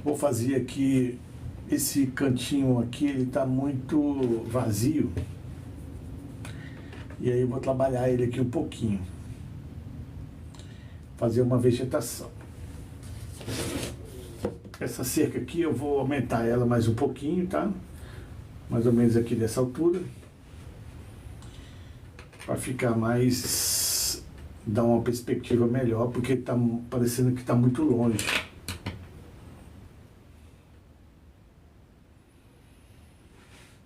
Vou fazer aqui, esse cantinho aqui, ele tá muito vazio. E aí eu vou trabalhar ele aqui um pouquinho. Fazer uma vegetação. Essa cerca aqui eu vou aumentar ela mais um pouquinho, tá? Mais ou menos aqui dessa altura. Para ficar mais... dar uma perspectiva melhor, porque tá parecendo que tá muito longe.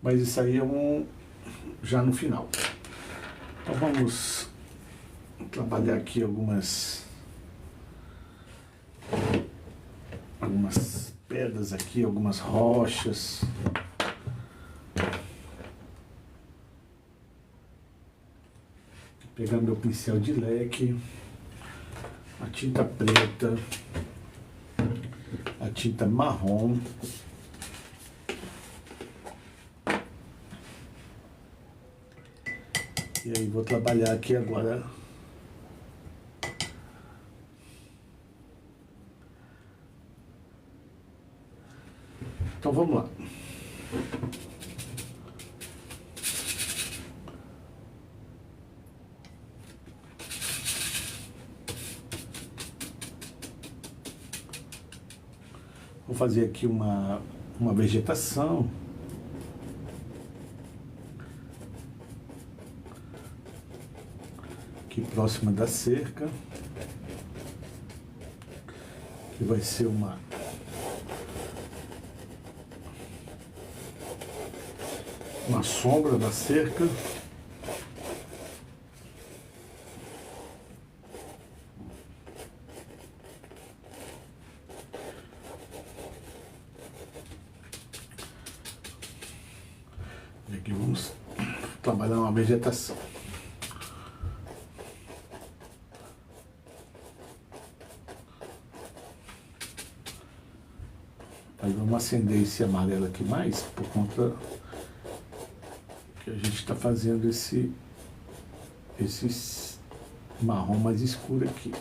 Mas isso aí é já no final. Então vamos trabalhar aqui algumas pedras aqui, algumas rochas. Pegar meu pincel de leque, a tinta preta, a tinta marrom. E aí vou trabalhar aqui agora então vamos lá. Vou fazer aqui uma vegetação. Aqui próxima da cerca. Que vai ser uma sombra da cerca. E aqui vamos trabalhar uma vegetação. Aí vamos acender esse amarelo aqui mais, por conta que a gente está fazendo esse marrom mais escuro aqui.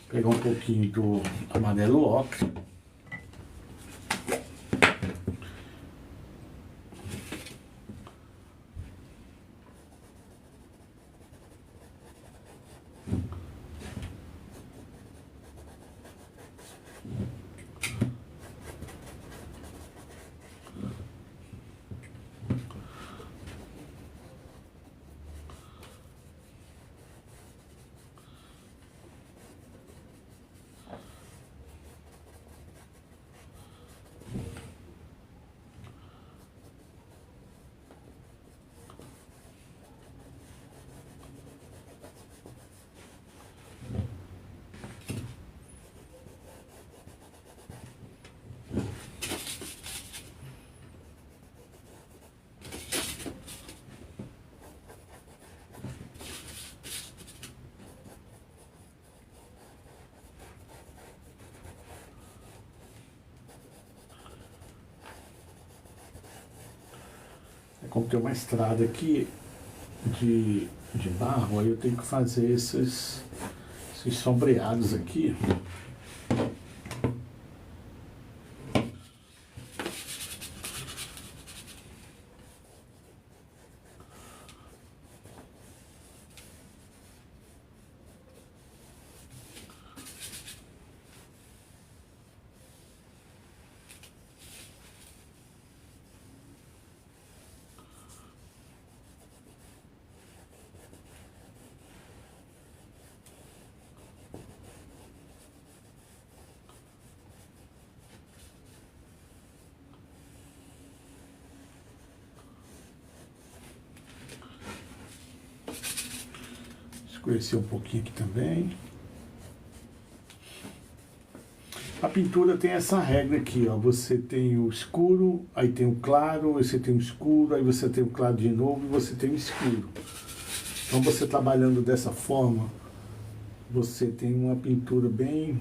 Pegar um pouquinho do amarelo ocre. Como tem uma estrada aqui de barro, aí eu tenho que fazer esses sombreados aqui. Escurecer um pouquinho aqui também. A pintura tem essa regra aqui, ó. Você tem o escuro, aí tem o claro, você tem o escuro, aí você tem o claro de novo e você tem o escuro. Então você trabalhando dessa forma, você tem uma pintura bem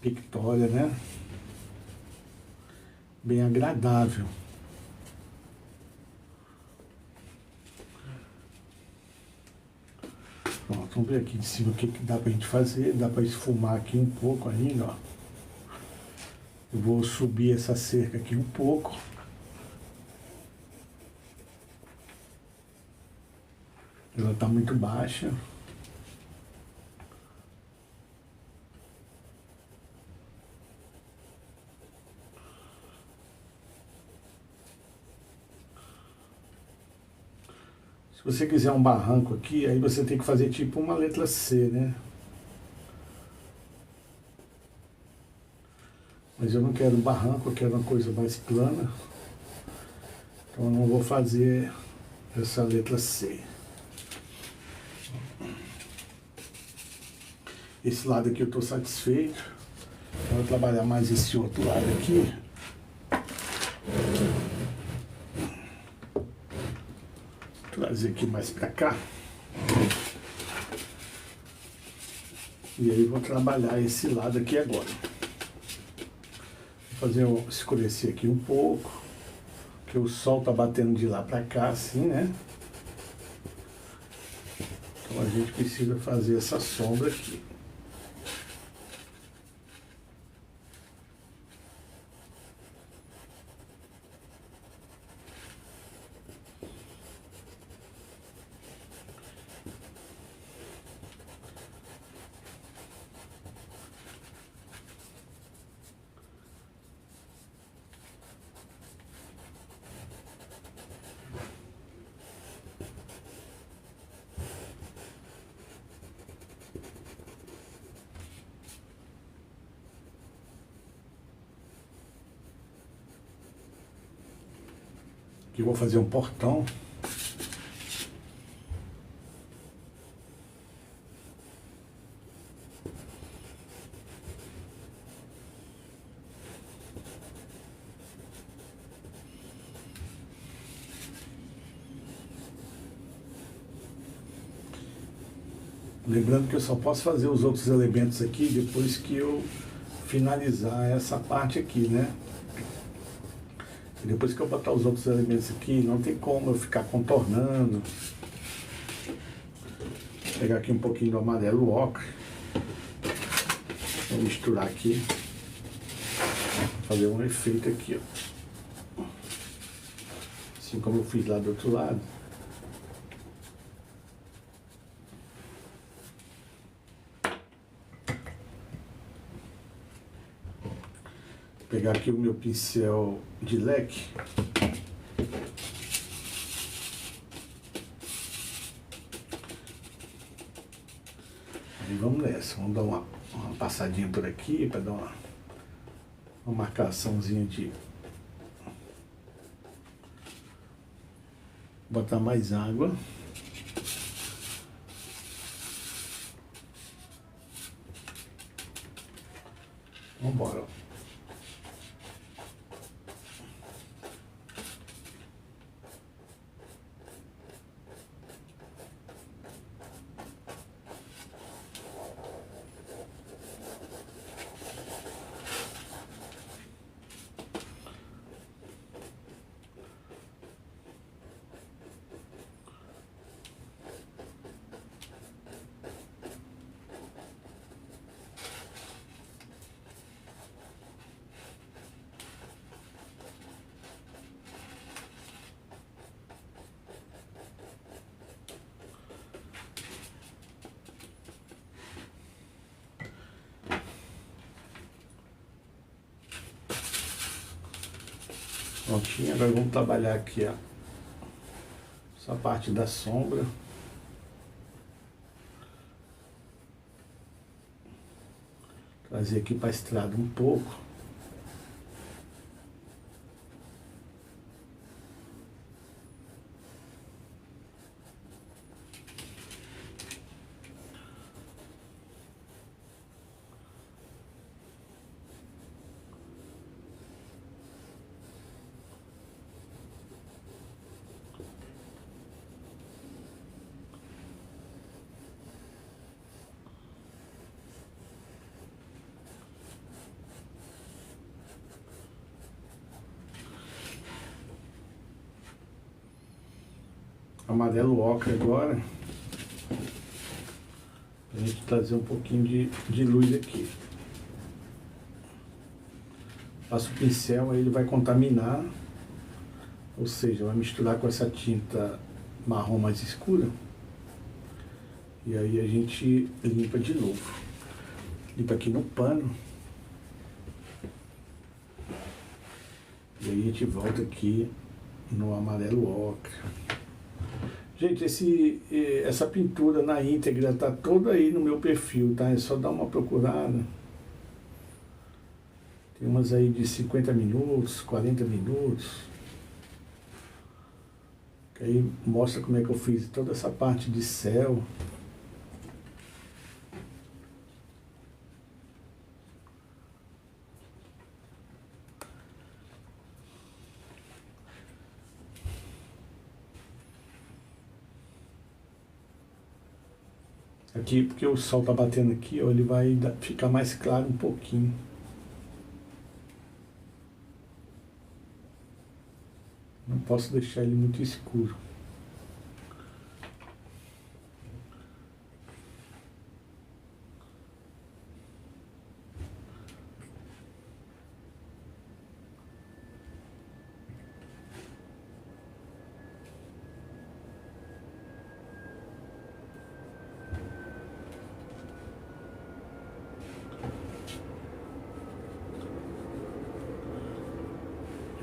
pictória, né? Bem agradável. Pronto, vamos ver aqui de cima o que dá pra gente fazer. Dá pra esfumar aqui um pouco ainda, ó. Eu vou subir essa cerca aqui um pouco. Ela tá muito baixa. Se você quiser um barranco aqui, aí você tem que fazer tipo uma letra C, né? Mas eu não quero um barranco, eu quero uma coisa mais plana. Então eu não vou fazer essa letra C. Esse lado aqui eu estou satisfeito. Eu vou trabalhar mais esse outro lado aqui. Trazer aqui mais para cá. E aí vou trabalhar esse lado aqui agora. Vou fazer escurecer aqui um pouco. Porque o sol tá batendo de lá para cá, assim, né? Então a gente precisa fazer essa sombra aqui. Aqui eu vou fazer um portão. Lembrando que eu só posso fazer os outros elementos aqui depois que eu finalizar essa parte aqui, né? E depois que eu botar os outros elementos aqui, não tem como eu ficar contornando. Vou pegar aqui um pouquinho do amarelo ocre. Vou misturar aqui. Fazer um efeito aqui, ó. Assim como eu fiz lá do outro lado. Vou pegar aqui o meu pincel de leque. E vamos nessa, vamos dar uma passadinha por aqui para dar uma marcaçãozinha de botar mais água. Vamos embora. Prontinho, agora vamos trabalhar aqui, ó, essa parte da sombra. Trazer aqui para a estrada um pouco. amarelo ocre agora. Pra gente trazer um pouquinho de luz aqui. Passo o pincel, aí ele vai contaminar, ou seja, vai misturar com essa tinta marrom mais escura. E aí a gente limpa de novo. Limpa aqui no pano. E aí a gente volta aqui no amarelo ocre. Gente, essa pintura na íntegra tá toda aí no meu perfil, tá? É só dar uma procurada. Tem umas aí de 50 minutos, 40 minutos. Que aí mostra como é que eu fiz toda essa parte de céu. Aqui, porque o sol tá batendo aqui, ó, ele vai ficar mais claro um pouquinho. Não posso deixar ele muito escuro.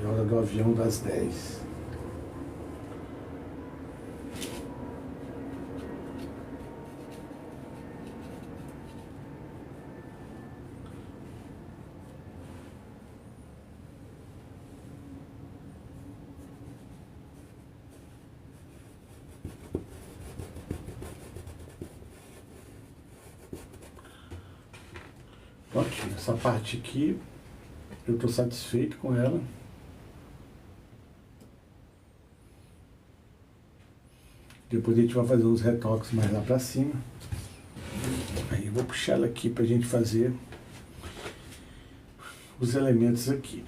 É hora do avião das 10. Prontinho, essa parte aqui eu estou satisfeito com ela. Depois a gente vai fazer uns retoques mais lá pra cima. Aí eu vou puxar ela aqui pra gente fazer os elementos aqui.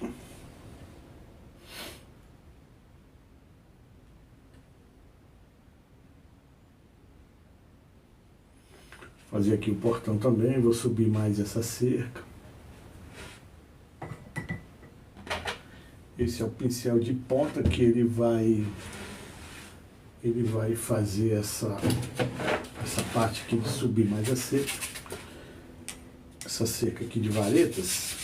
Fazer aqui o portão também, vou subir mais essa cerca. Esse é o pincel de ponta que ele vai fazer essa parte aqui de subir mais a cerca. Essa cerca aqui de varetas.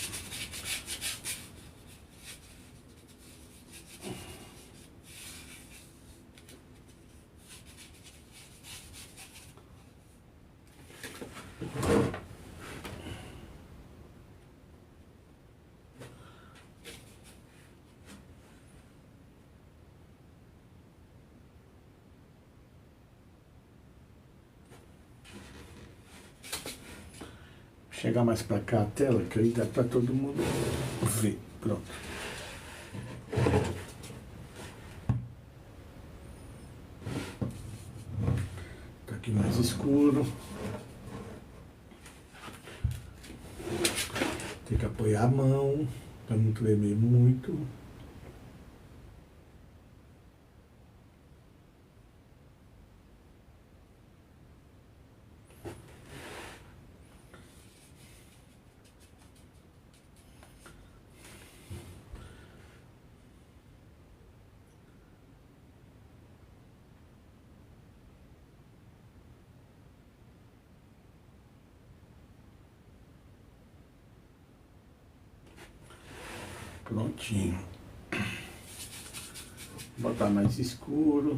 Chegar mais para cá a tela, que aí dá para todo mundo ver. Pronto. Tá aqui mais escuro. Tem que apoiar a mão para não tremer muito. Prontinho. Vou botar mais escuro.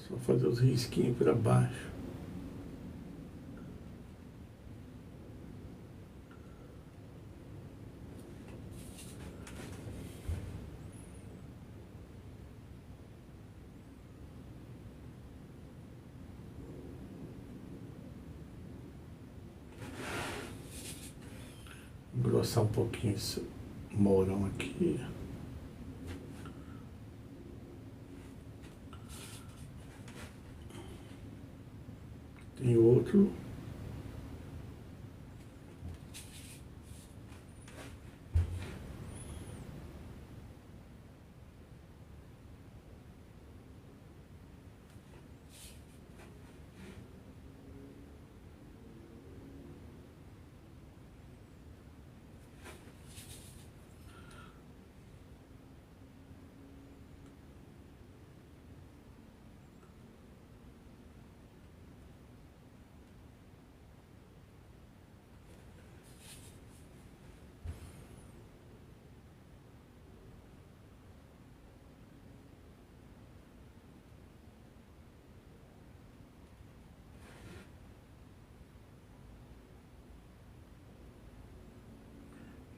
Só fazer os risquinhos para baixo. Engrossar um pouquinho esse mourão aqui. Tem outro.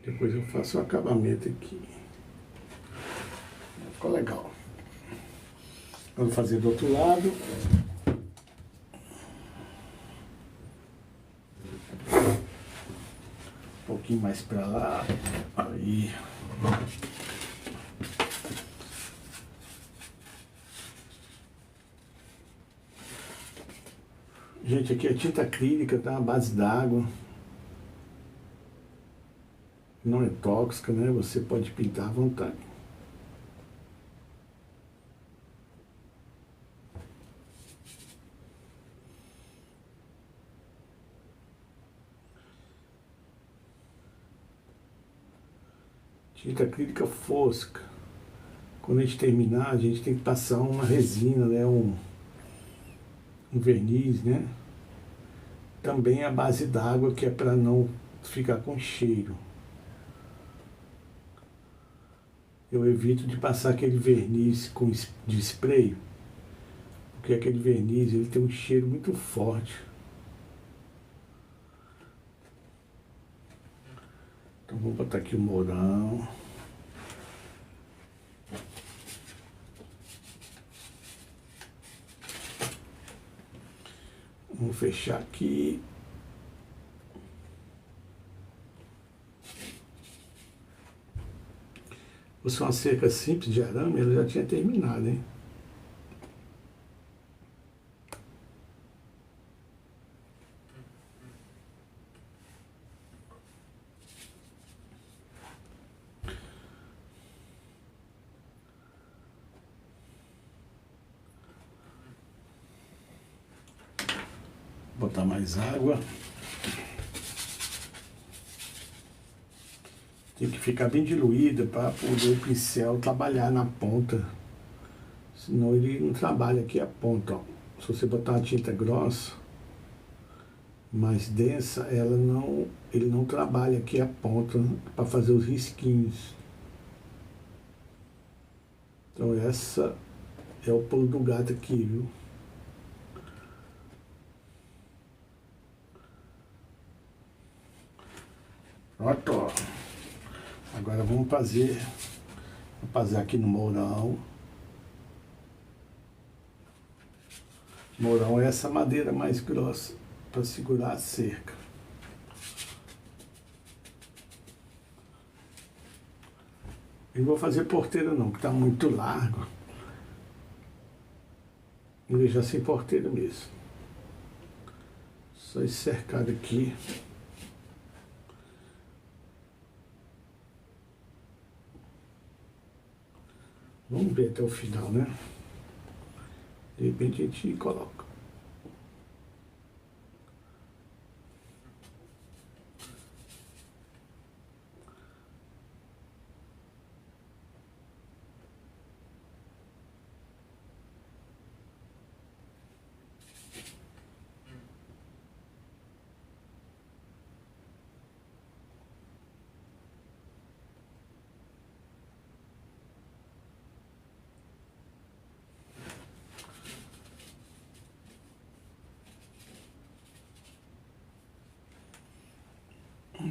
Depois eu faço o acabamento aqui. Ficou legal. Vamos fazer do outro lado. Um pouquinho mais para lá. Aí. Gente, aqui é tinta acrílica, tá? A base d'água. Não é tóxica, né? Você pode pintar à vontade. Tinta acrílica fosca. Quando a gente terminar, a gente tem que passar uma resina, né? Um verniz, né? Também a base d'água, que é para não ficar com cheiro. Eu evito de passar aquele verniz de spray, porque aquele verniz ele tem um cheiro muito forte. Então vou botar aqui o mourão. Vamos fechar aqui. Se fosse uma cerca simples de arame, ela já tinha terminado, hein? Botar mais água. Tem que ficar bem diluída para poder o pincel trabalhar na ponta. Senão ele não trabalha aqui a ponta, ó. Se você botar uma tinta grossa, mais densa, ele não trabalha aqui a ponta para fazer os risquinhos. Então essa é o pulo do gato aqui, viu? Pronto, ó. Agora vamos fazer aqui no mourão. Mourão é essa madeira mais grossa para segurar a cerca. Eu não vou fazer porteira não, que está muito largo. Vou deixar sem porteira mesmo. Só esse cercado aqui. Vamos ver até o final, né? De repente a gente coloca.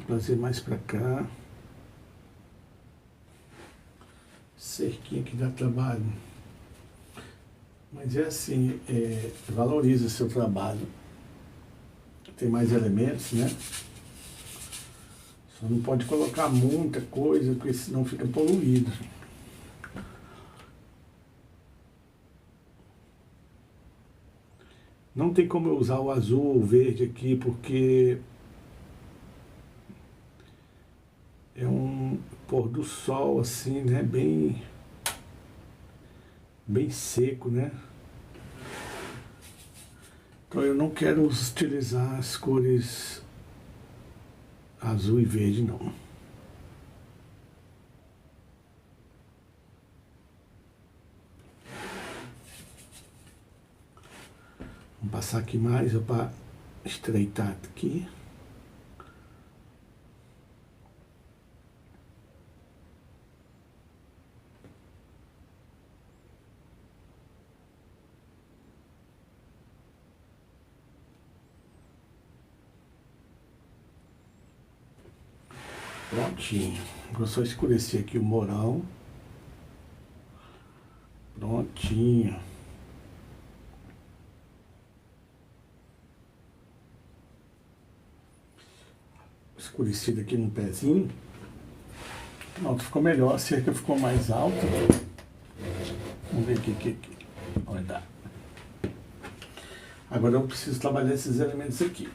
Trazer mais para cá. Cerquinha que dá trabalho. Mas é assim, valoriza o seu trabalho. Tem mais elementos, né? Só não pode colocar muita coisa, porque senão fica poluído. Não tem como eu usar o azul ou o verde aqui, porque é um pôr do sol assim, né? Bem seco, né? Então eu não quero utilizar as cores azul e verde, não. Vamos passar aqui mais para estreitar aqui. Prontinho. Vou só escurecer aqui o morão. Prontinho. Escurecido aqui no pezinho. Pronto, ficou melhor. A cerca ficou mais alta. Vamos ver aqui. Olha, dá. Agora eu preciso trabalhar esses elementos aqui.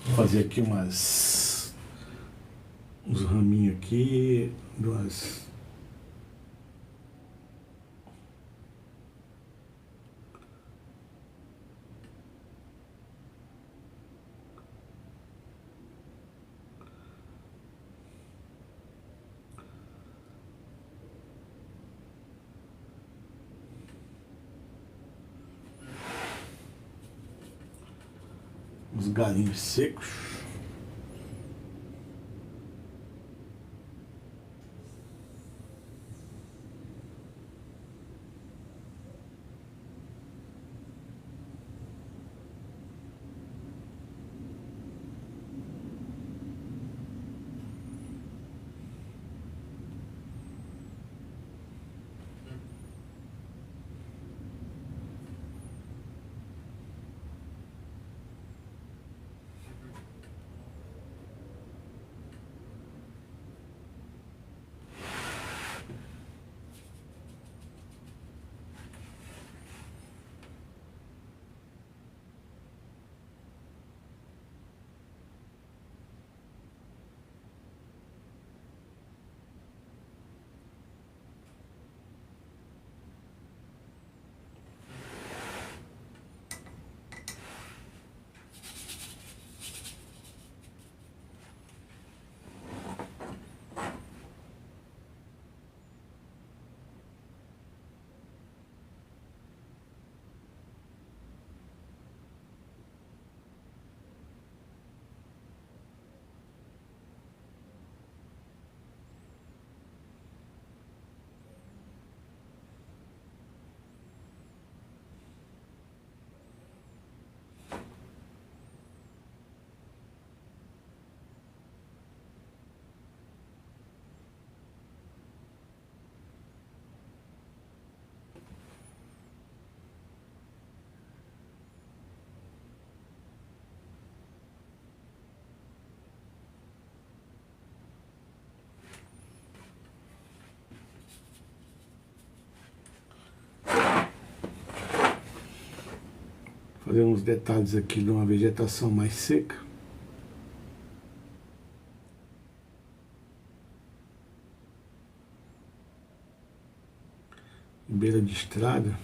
Vou fazer aqui uns raminhos aqui, uns galinhos secos. Fazer uns detalhes aqui de uma vegetação mais seca. Em beira de estrada.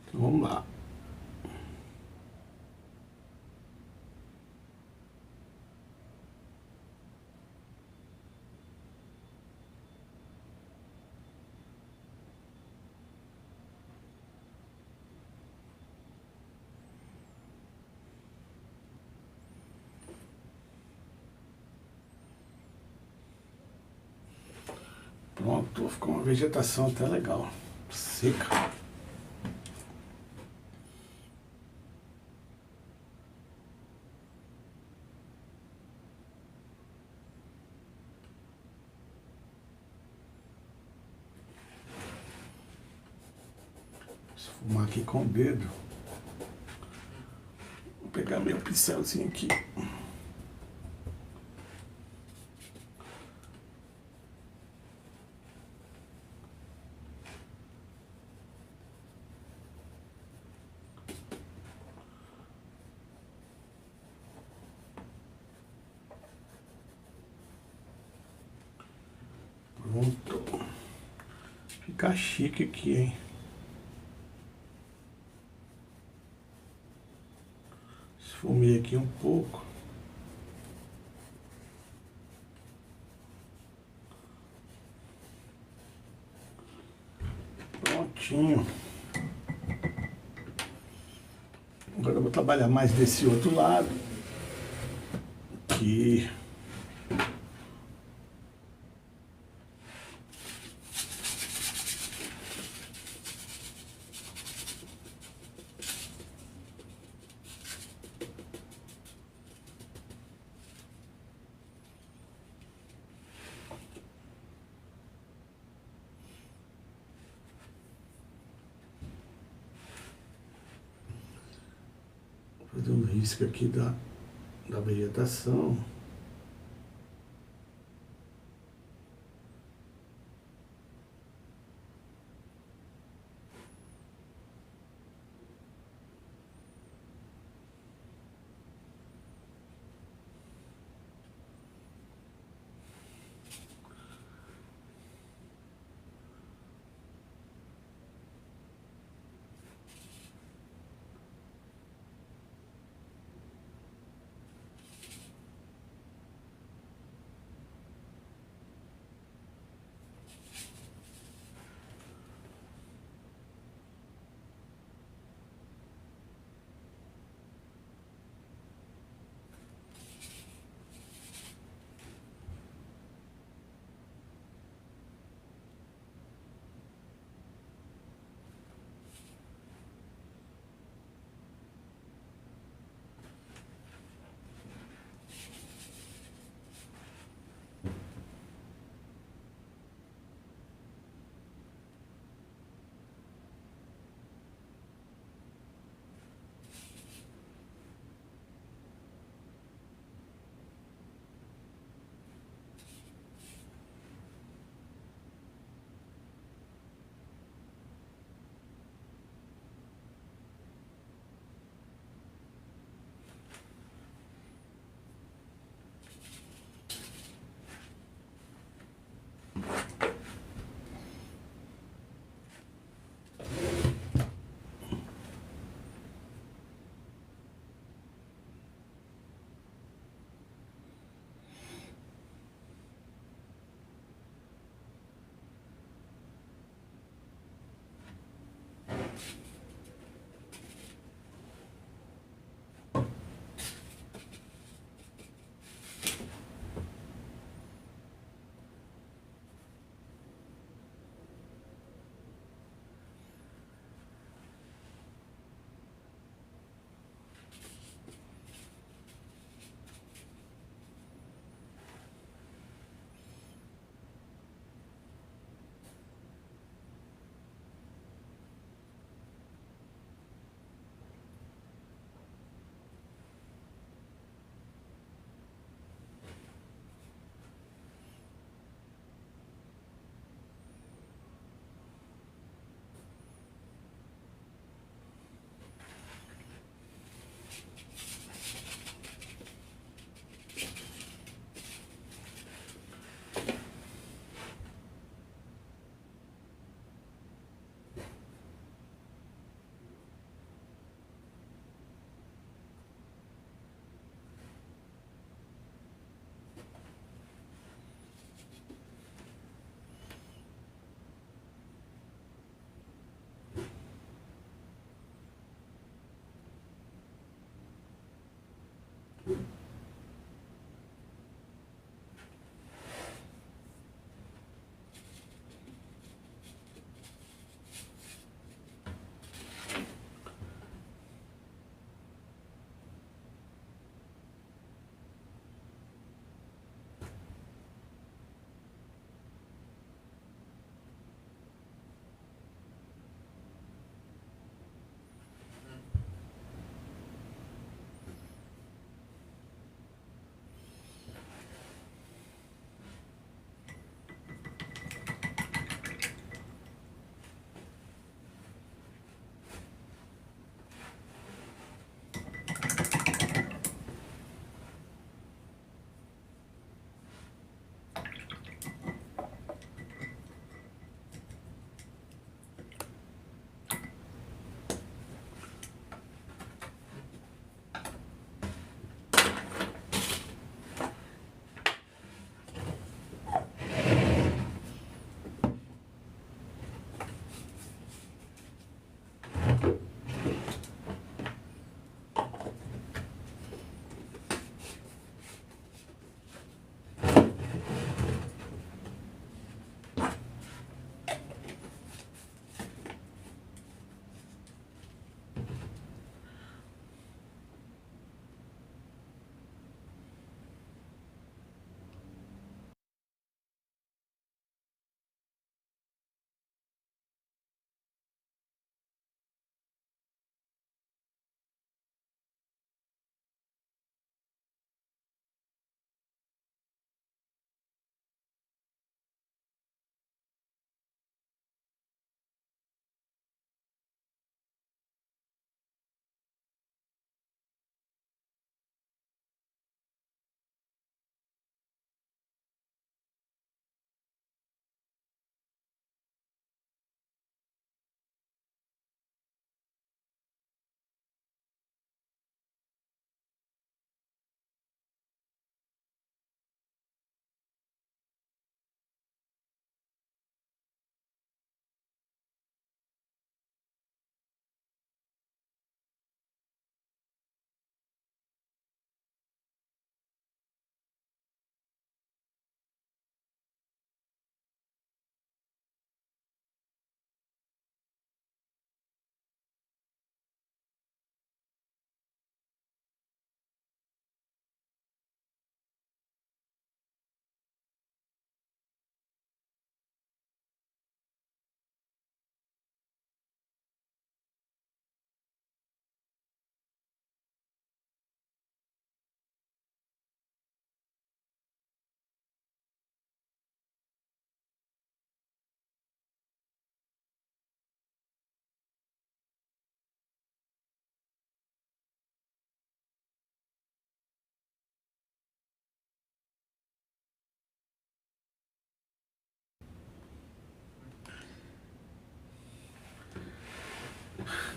Então vamos lá. Pronto, ficou uma vegetação até legal, seca. Esfumar aqui com o dedo. Vou pegar meu pincelzinho aqui. Pronto. Fica chique aqui, hein? Esfumei aqui um pouco. Prontinho. Agora eu vou trabalhar mais desse outro lado. Aqui. Fazer um risco aqui da vegetação.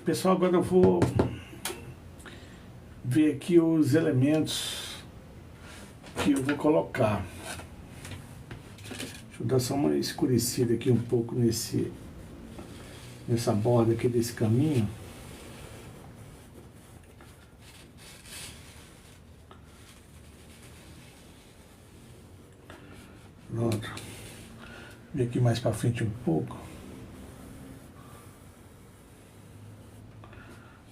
Pessoal, agora eu vou ver aqui os elementos que eu vou colocar. Deixa eu dar só uma escurecida aqui um pouco nessa borda aqui desse caminho. Pronto. Vem aqui mais para frente um pouco.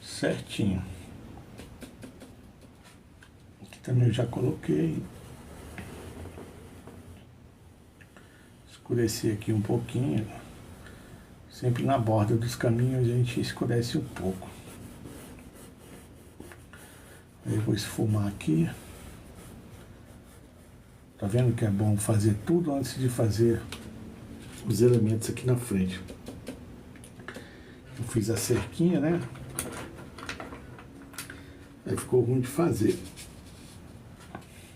Certinho. Aqui também eu já coloquei. Escurecer aqui um pouquinho. Sempre na borda dos caminhos a gente escurece um pouco. Aí eu vou esfumar aqui. Tá vendo que é bom fazer tudo antes de fazer os elementos aqui na frente. Eu fiz a cerquinha, né? Aí ficou ruim de fazer.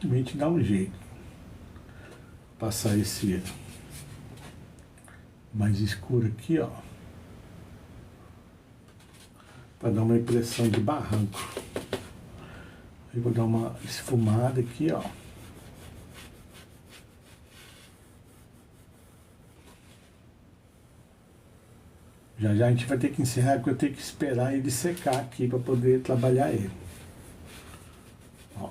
A gente dá um jeito. Passar esse mais escuro aqui, ó. Para dar uma impressão de barranco. Aí vou dar uma esfumada aqui, ó. Já já a gente vai ter que encerrar, porque eu tenho que esperar ele secar aqui para poder trabalhar ele. Ó.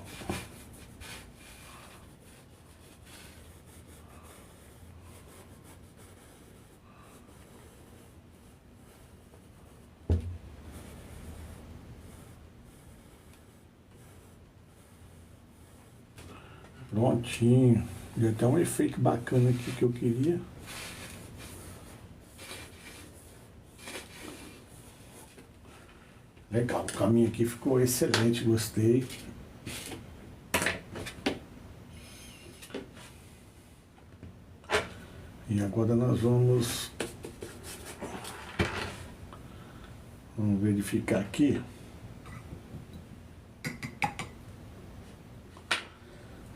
Prontinho. Deu até um efeito bacana aqui que eu queria. Legal, o caminho aqui ficou excelente, gostei. E agora nós vamos verificar aqui.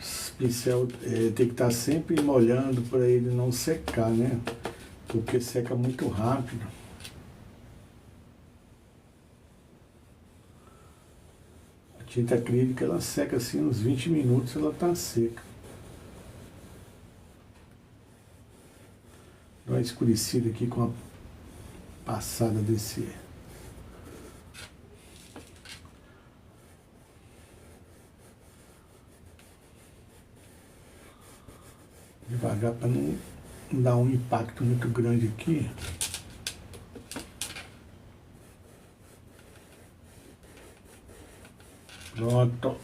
Esse pincel tem que estar sempre molhando para ele não secar, né? Porque seca muito rápido. Tinta acrílica, ela seca assim uns 20 minutos, ela tá seca. Dá uma escurecida aqui com a passada desse. Devagar para não dar um impacto muito grande aqui. Pronto.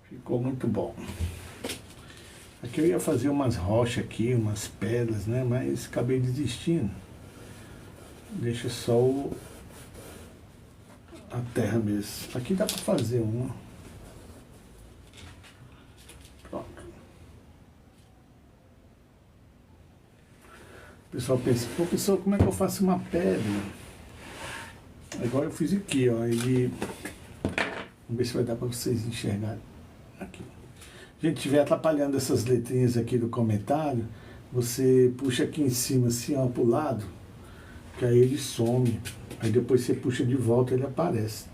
Ficou muito bom. Aqui eu ia fazer umas rochas aqui, umas pedras, né? Mas acabei desistindo. Deixa só a terra mesmo. Aqui dá para fazer uma. Pronto. O pessoal pensa, pô, pessoal, como é que eu faço uma pedra? Agora eu fiz aqui, ó. Vamos ver se vai dar para vocês enxergarem aqui. Se a gente estiver atrapalhando essas letrinhas aqui do comentário, você puxa aqui em cima assim, ó, pro lado, que aí ele some. Aí depois você puxa de volta, ele aparece.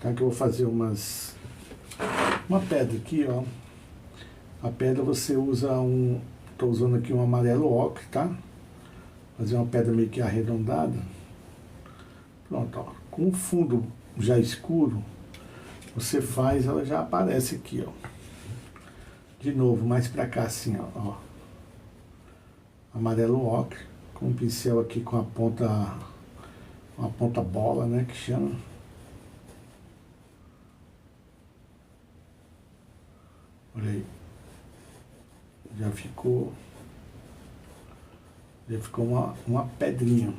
Tá? Que eu vou fazer uma pedra aqui, ó. A pedra você usa tô usando aqui um amarelo ocre, tá? Fazer uma pedra meio que arredondada. Pronto, ó. Com o fundo já escuro, você faz, ela já aparece aqui, ó. De novo, mais pra cá assim, ó. Amarelo ocre, com o pincel aqui com a ponta, uma ponta bola, né, que chama. Olha aí. Já ficou uma pedrinha.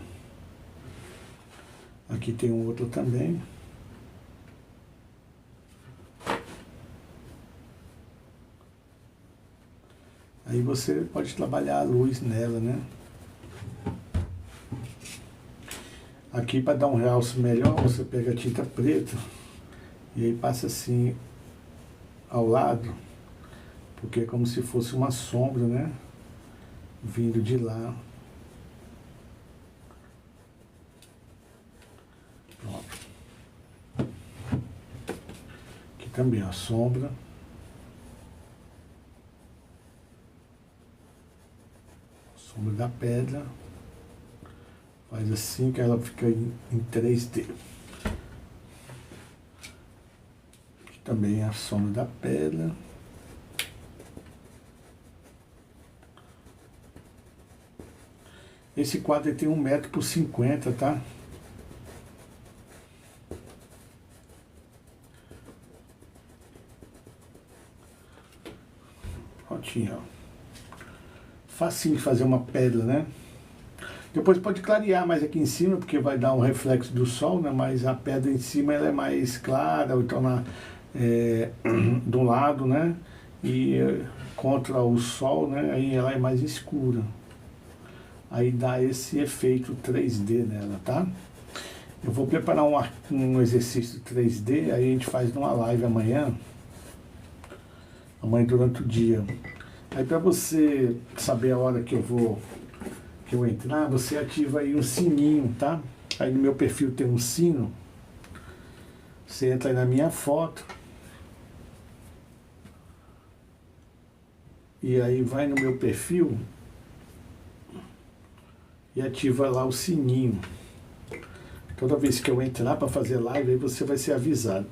Aqui tem um outro também. Aí você pode trabalhar a luz nela, né? Aqui para dar um realce melhor, você pega a tinta preta e aí passa assim ao lado, porque é como se fosse uma sombra, né? Vindo de lá. também a sombra. Sombra da pedra. Faz assim que ela fica em 3D. Aqui também a sombra da pedra. Esse quadro tem 1,50 por 50, tá? Prontinho, ó. Facinho de fazer uma pedra, né? Depois pode clarear mais aqui em cima, porque vai dar um reflexo do sol, né? Mas a pedra em cima ela é mais clara, ou então do lado, né? E contra o sol, né? Aí ela é mais escura. Aí dá esse efeito 3D nela, tá? Eu vou preparar um exercício 3D, aí a gente faz numa live amanhã durante o dia. Aí para você saber a hora que eu entrar, você ativa aí um sininho, tá? Aí no meu perfil tem um sino. Você entra aí na minha foto. E aí vai no meu perfil e ativa lá o sininho. Toda vez que eu entrar para fazer live, aí você vai ser avisado.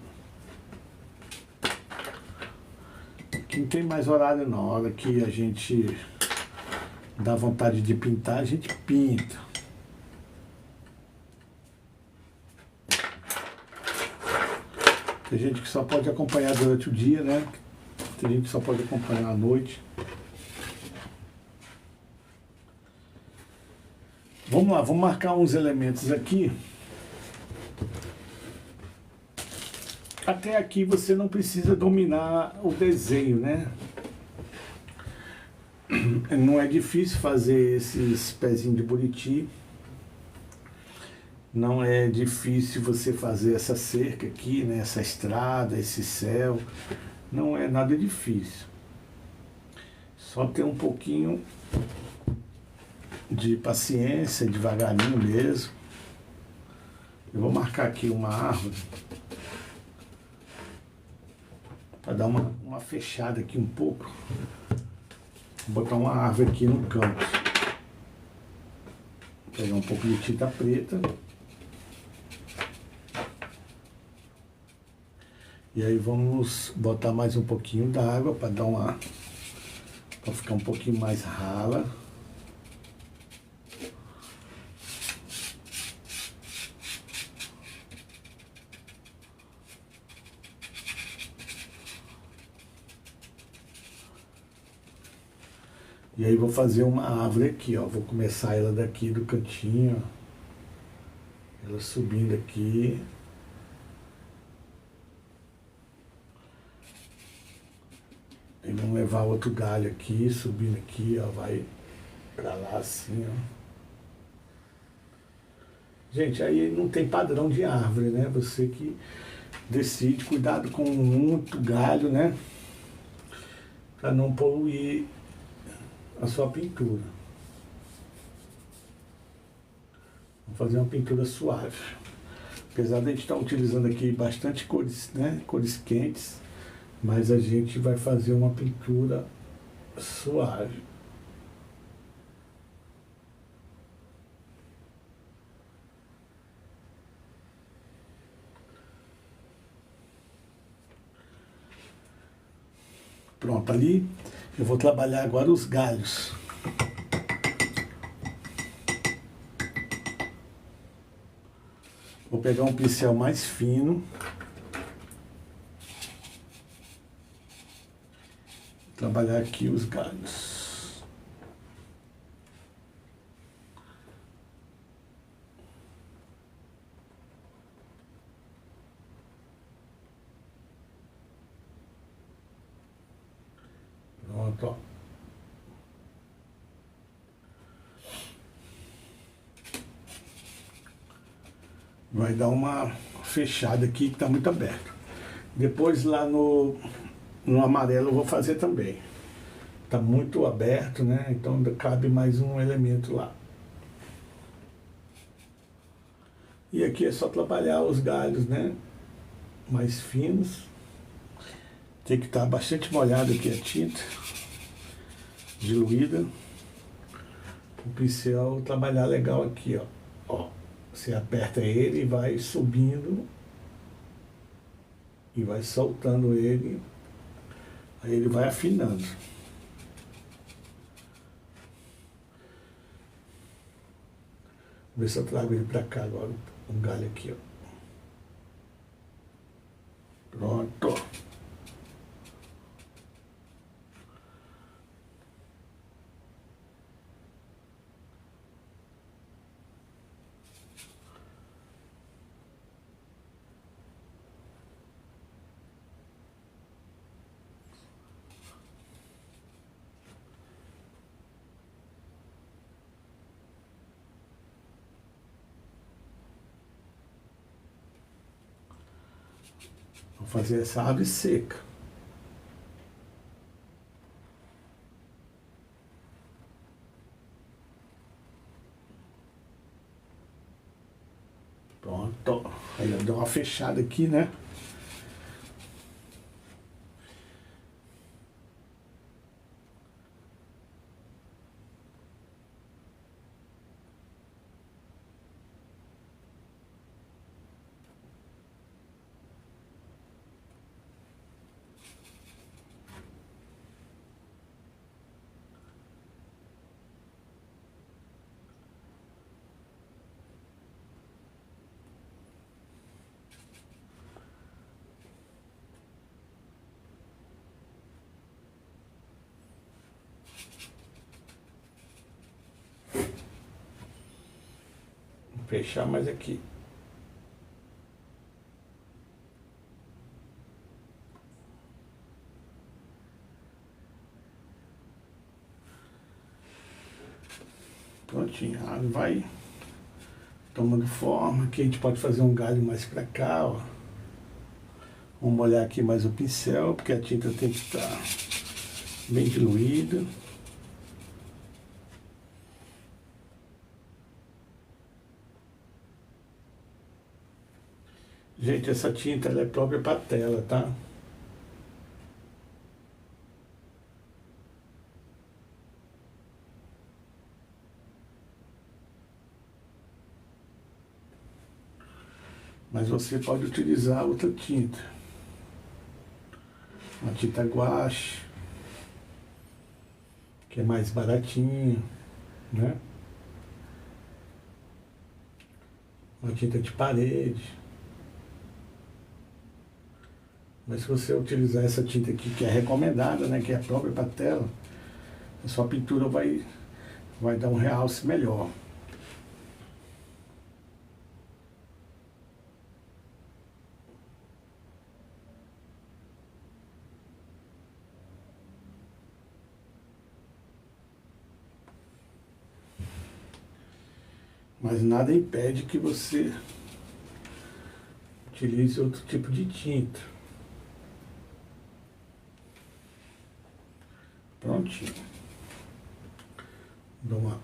Que não tem mais horário não. A hora que a gente dá vontade de pintar, a gente pinta. Tem gente que só pode acompanhar durante o dia, né? Tem gente que só pode acompanhar à noite. Vamos lá, vamos marcar uns elementos aqui. Até aqui você não precisa dominar o desenho, né? Não é difícil fazer esses pezinhos de buriti. Não é difícil você fazer essa cerca aqui, né? Essa estrada, esse céu. Não é nada difícil. Só ter um pouquinho de paciência, devagarinho mesmo. Eu vou marcar aqui uma árvore para dar uma fechada aqui um pouco. Vou botar uma árvore aqui no canto. Vou pegar um pouco de tinta preta. E aí vamos botar mais um pouquinho d'água para dar para ficar um pouquinho mais rala. E aí vou fazer uma árvore aqui, ó. Vou começar ela daqui do cantinho, ó. Ela subindo aqui. E vamos levar outro galho aqui, subindo aqui, ó. Vai pra lá assim, ó. Gente, aí não tem padrão de árvore, né? Você que decide, cuidado com muito galho, né? Pra não poluir a sua pintura. Vamos fazer uma pintura suave. Apesar de a gente estar utilizando aqui bastante cores, né? Cores quentes, mas a gente vai fazer uma pintura suave. Pronto, ali eu vou trabalhar agora os galhos. Vou pegar um pincel mais fino. Trabalhar aqui os galhos. Pronto, ó. Vai dar uma fechada aqui que está muito aberto. Depois lá no amarelo eu vou fazer também. Está muito aberto, né? Então ainda cabe mais um elemento lá. E aqui é só trabalhar os galhos, né? Mais finos. Tem que estar bastante molhada aqui a tinta, diluída. O pincel trabalhar legal aqui, ó. Ó, você aperta ele e vai subindo e vai soltando ele, aí ele vai afinando. Vou ver se eu trago ele para cá agora, um galho aqui, ó. Pronto. Vou fazer essa ave seca. Pronto. Aí eu dou uma fechada aqui, né? Vou fechar mais aqui. Prontinho, a ave vai tomando forma. Aqui a gente pode fazer um galho mais pra cá, ó. Vamos molhar aqui mais o pincel, porque a tinta tem que estar bem diluída. Gente, essa tinta ela é própria para tela, tá? Mas você pode utilizar outra tinta. Uma tinta guache, que é mais baratinha, né? Uma tinta de parede. Mas se você utilizar essa tinta aqui, que é recomendada, né? Que é própria para tela, a sua pintura vai dar um realce melhor. Mas nada impede que você utilize outro tipo de tinta. Prontinho. Dou uma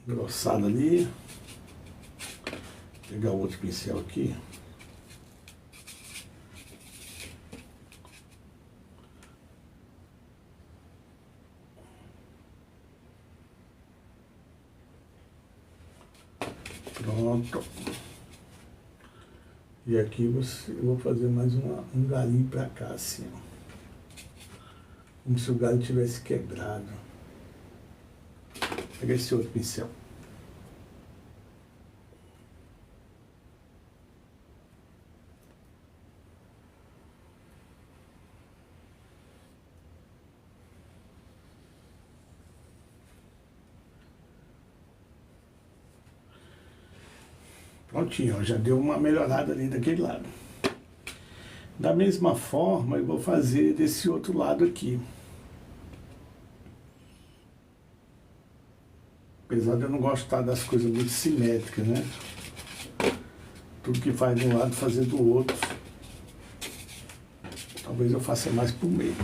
engrossada ali. Vou pegar o outro pincel aqui. Pronto. E aqui eu vou fazer mais um galinho para cá, assim, ó. Como se o galho tivesse quebrado. Vou pegar esse outro pincel. Prontinho, ó, já deu uma melhorada ali daquele lado. Da mesma forma, eu vou fazer desse outro lado aqui. Apesar de eu não gostar das coisas muito simétricas, né? Tudo que faz de um lado, fazer do outro. Talvez eu faça mais pro meio.